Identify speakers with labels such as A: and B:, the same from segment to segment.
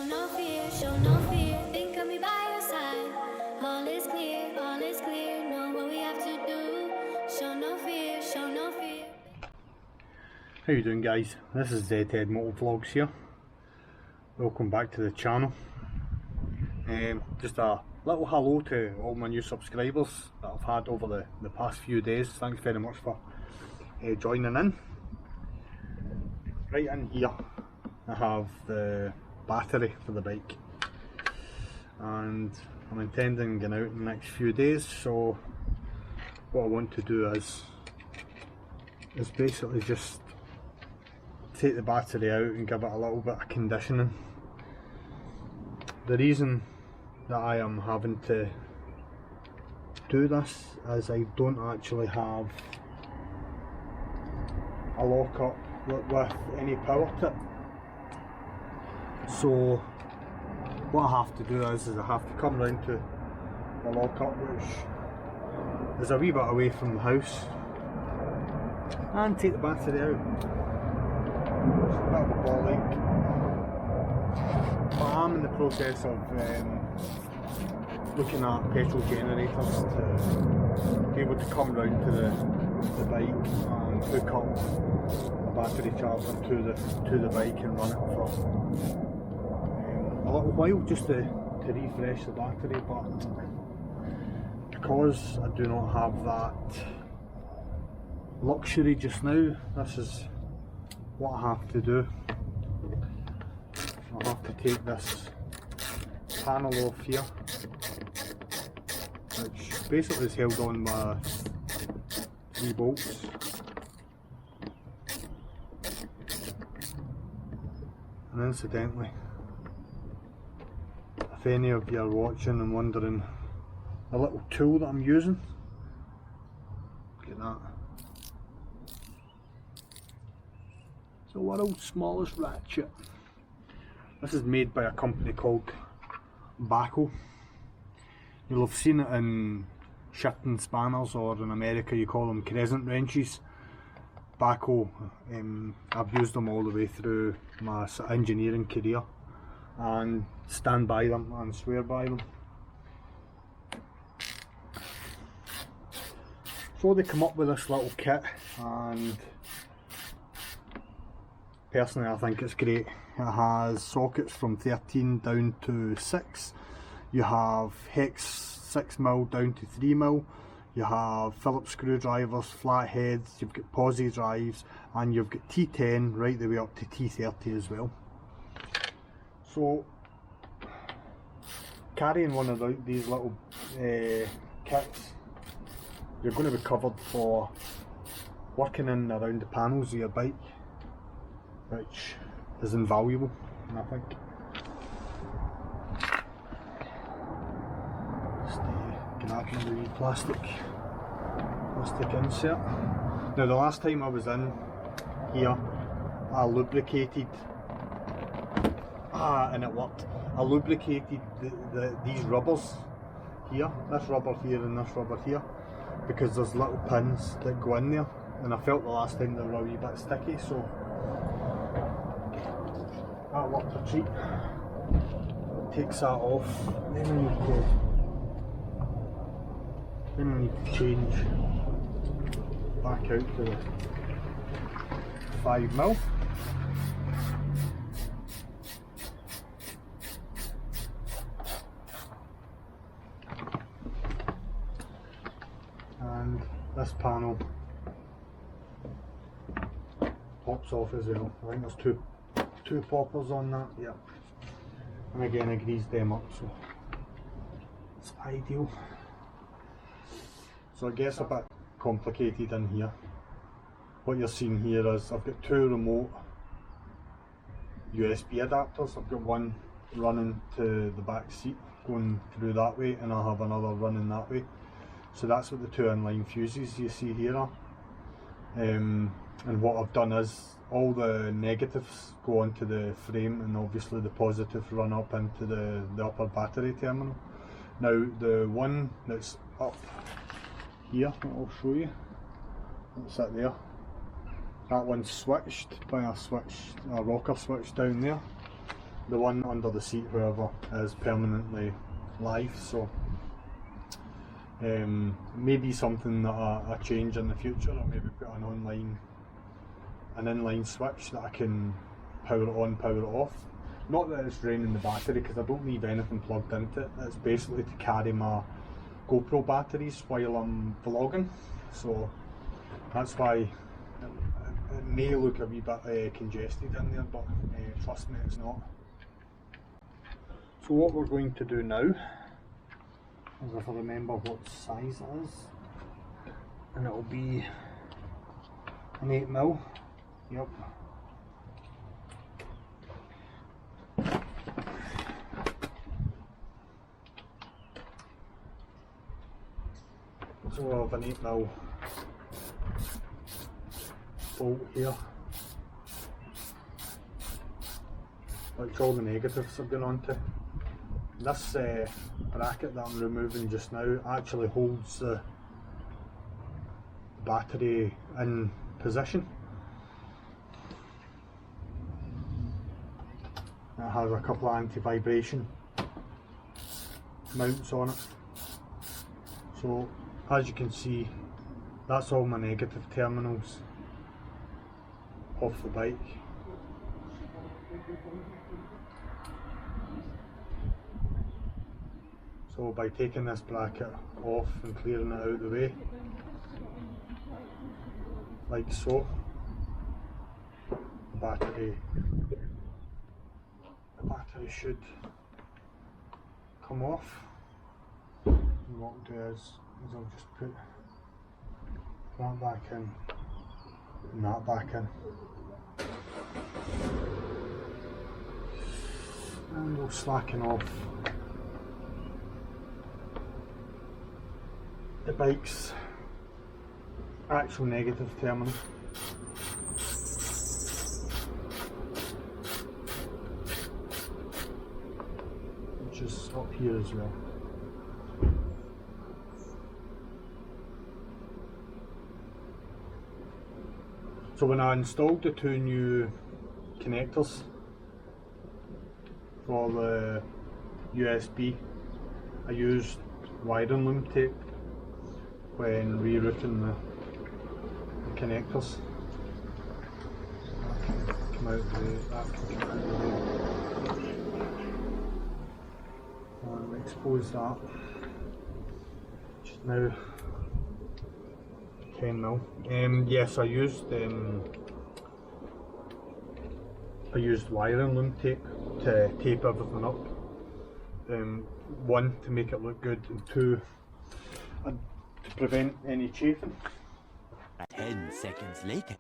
A: no fear, show no fear. Think of me by your side. All is clear, know what we have to do. Show no fear, show no fear.
B: How you doing, guys? This is Zedhead Motovlogs here. Welcome back to the channel. Just a little hello to all my new subscribers that I've had over the past few days. Thanks very much for joining in. Right in here I have the battery for the bike, and I'm intending going out in the next few days, so what I want to do is basically just take the battery out and give it a little bit of conditioning. The reason that I am having to do this is I don't actually have a lockup with any power tip. So what I have to do is I have to come round to the lockup, which is a wee bit away from the house, and take the battery out. It's a bit of a ball ache. But I'm in the process of looking at petrol generators to be able to come round to the bike and hook up a battery charger to the bike and run it for a little while, just to refresh the battery. But because I do not have that luxury just now, this is what I have to do. I'll have to take this panel off here, which basically is held on by 3 bolts. And incidentally, if any of you are watching and wondering the little tool that I'm using, look at that. It's the world's smallest ratchet. This is made by a company called Baco. You'll have seen it in shifting spanners, or in America you call them crescent wrenches. Baco, I've used them all the way through my engineering career and stand by them and swear by them. So they come up with this little kit, and personally I think it's great. It has sockets from 13 down to 6. You have hex 6mm down to 3mm. You have Phillips screwdrivers, flatheads, you've got posi drives, and you've got T10 right the way up to T30 as well. So carrying one of these little kits, you're going to be covered for working in and around the panels of your bike, which is invaluable, I think. Just grabbing the wee plastic insert. Now, the last time I was in here, I lubricated, and it worked. I lubricated these rubbers here, this rubber here and this rubber here, because there's little pins that go in there, and I felt the last time they were a wee bit sticky, so that worked a treat. Takes that off, then we need to change back out to the 5mm. And this panel pops off as well. I think there's two poppers on that, yeah. And again, I greased them up, so it's ideal. So it gets a bit complicated in here. What you're seeing here is I've got 2 remote USB adapters. I've got one running to the back seat going through that way, and I'll have another running that way. So that's what the 2 inline fuses you see here are. And what I've done is all the negatives go onto the frame, and obviously the positives run up into the upper battery terminal. Now the one that's up here, I'll show you, that's it there. That one's switched by a rocker switch down there, the one under the seat, however, is permanently live, so maybe something that I change in the future, or maybe put an inline switch that I can power it on, power it off. Not that it's draining the battery, because I don't leave anything plugged into it. It's basically to carry my GoPro batteries while I'm vlogging, so that's why it may look a wee bit congested in there, but trust me, it's not. So what we're going to do now, as if I remember what size it is, and it'll be an 8mm. Yep. So I have an 8mm bolt here, which all the negatives have gone onto. This bracket that I'm removing just now actually holds the battery in position. It has a couple of anti-vibration mounts on it. So as you can see, that's all my negative terminals off the bike. So by taking this bracket off and clearing it out of the way, like so, the battery should come off. And what I'll do is I'll just put that back in and that back in, and we'll slacken off the bike's actual negative terminal. Which is up here as well. So when I installed the two new connectors for the USB, I used wiring loom tape when rerouting the connectors. That can come out the way, that can come out the way. And expose that, which is now 10mm. Yes, I used wiring loom tape to tape everything up. One, to make it look good, and two, to prevent any chafing.
C: 10 seconds later.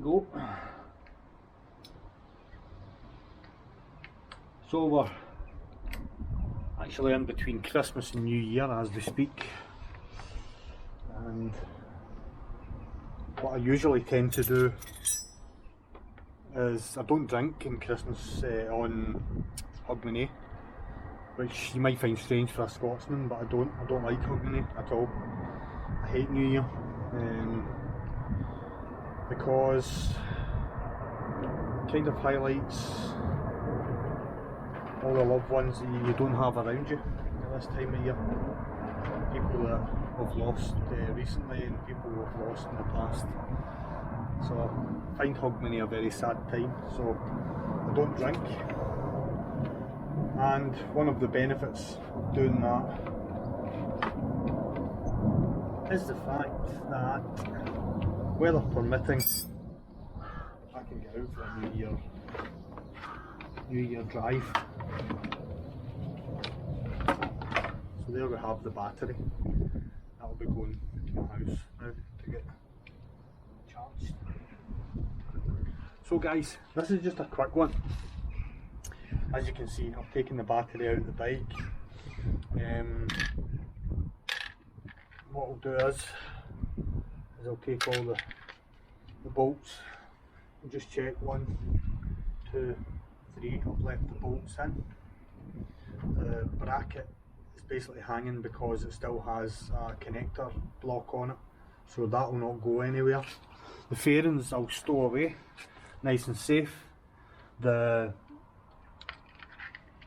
B: Go. So we're actually in between Christmas and New Year as we speak, and what I usually tend to do is I don't drink in Christmas on Hogmanay, which you might find strange for a Scotsman, but I don't like Hogmanay at all. I hate New Year because it kind of highlights all the loved ones that you don't have around you at this time of year. People that have lost recently and people who have lost in the past. So I find Hogmanay a very sad time, so I don't drink. And one of the benefits of doing that is the fact that, weather permitting, I can get out for a New Year drive. So there we have the battery. That'll be going to my house now to get charged. So guys, this is just a quick one. As you can see, I've taken the battery out of the bike. What I'll do is I'll take all the bolts and just check 1, 2, 3. I've left the bolts in. The bracket is basically hanging because it still has a connector block on it, so that will not go anywhere. The fairings I'll stow away, nice and safe. The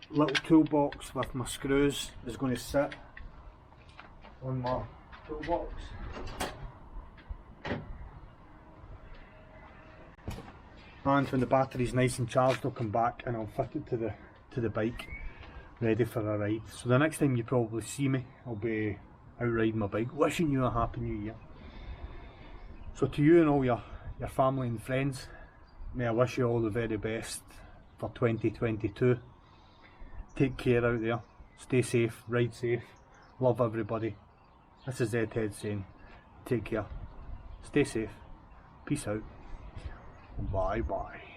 B: little toolbox with my screws is going to sit on my toolbox. And when the battery's nice and charged, I'll come back and I'll fit it to the bike, ready for a ride. So the next time you probably see me, I'll be out riding my bike, wishing you a happy new year. So to you and all your family and friends, may I wish you all the very best for 2022. Take care out there, stay safe, ride safe, love everybody. This is Zedhead saying, take care, stay safe, peace out, bye bye.